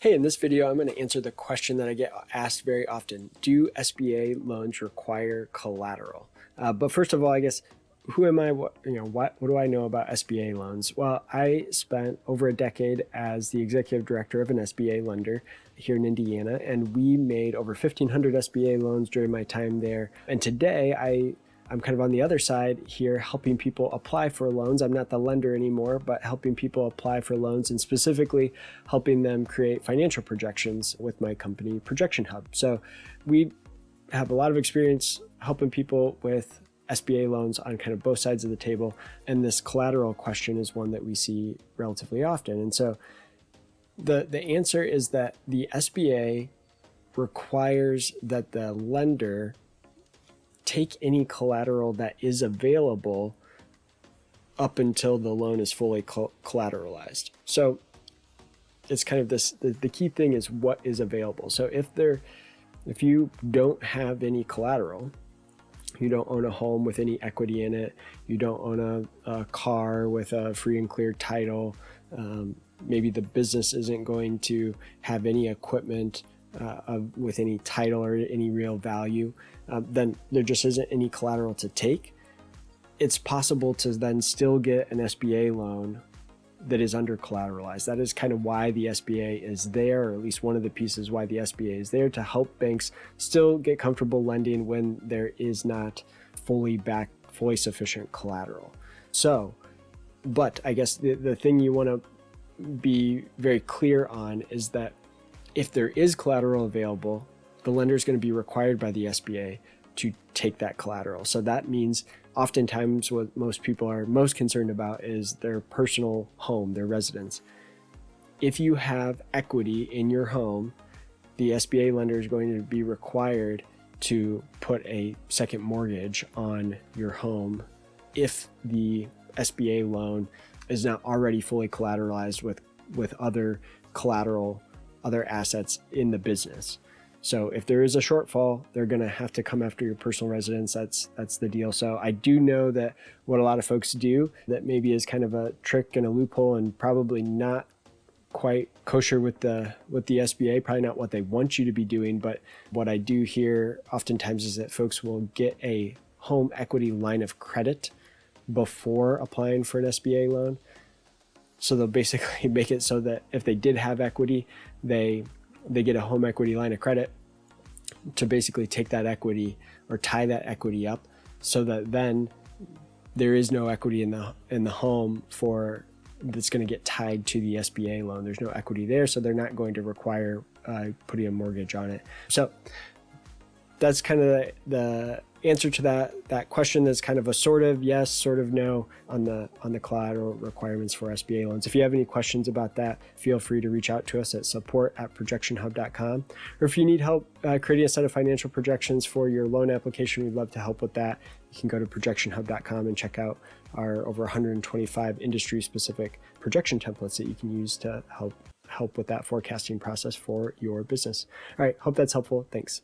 Hey, in this video, I'm going to answer the question that I get asked very often. Do SBA loans require collateral? But first of all, I guess, who am I? What do I know about SBA loans? Well, I spent over a decade as the executive director of an SBA lender here in Indiana, and we made over 1,500 SBA loans during my time there. And today, I'm kind of on the other side here, helping people apply for loans. I'm not the lender anymore, but helping people apply for loans and specifically helping them create financial projections with my company, ProjectionHub. So we have a lot of experience helping people with SBA loans on kind of both sides of the table. And this collateral question is one that we see relatively often. And so the answer is that the SBA requires that the lender take any collateral that is available up until the loan is fully collateralized. So it's kind of this, the key thing is what is available. So if you don't have any collateral, you don't own a home with any equity in it, you don't own a car with a free and clear title, maybe the business isn't going to have any equipment with any title or any real value, then there just isn't any collateral to take. It's possible to then still get an SBA loan that is under collateralized. That is kind of why the SBA is there, or at least one of the pieces why the SBA is there, to help banks still get comfortable lending when there is not fully sufficient collateral. So, but I guess the thing you want to be very clear on is that if there is collateral available, the lender is going to be required by the SBA to take that collateral. So that means oftentimes what most people are most concerned about is their personal home, their residence. If you have equity in your home, the SBA lender is going to be required to put a second mortgage on your home if the SBA loan is not already fully collateralized with other collateral, other assets in the business. So if there is a shortfall, they're going to have to come after your personal residence. That's the deal. So I do know that what a lot of folks do that maybe is kind of a trick and a loophole and probably not quite kosher with the SBA, probably not what they want you to be doing. But what I do hear oftentimes is that folks will get a home equity line of credit before applying for an SBA loan. So they'll basically make it so that if they did have equity, they get a home equity line of credit to basically take that equity or tie that equity up so that then there is no equity in the home that's going to get tied to the SBA loan. There's no equity there, so they're not going to require putting a mortgage on it. So that's kind of the answer to that question. That's kind of a sort of yes, sort of no on the collateral requirements for SBA loans. If you have any questions about that, feel free to reach out to us at support@ProjectionHub.com. Or if you need help creating a set of financial projections for your loan application, we'd love to help with that. You can go to ProjectionHub.com and check out our over 125 industry-specific projection templates that you can use to help with that forecasting process for your business. All right, hope that's helpful. Thanks.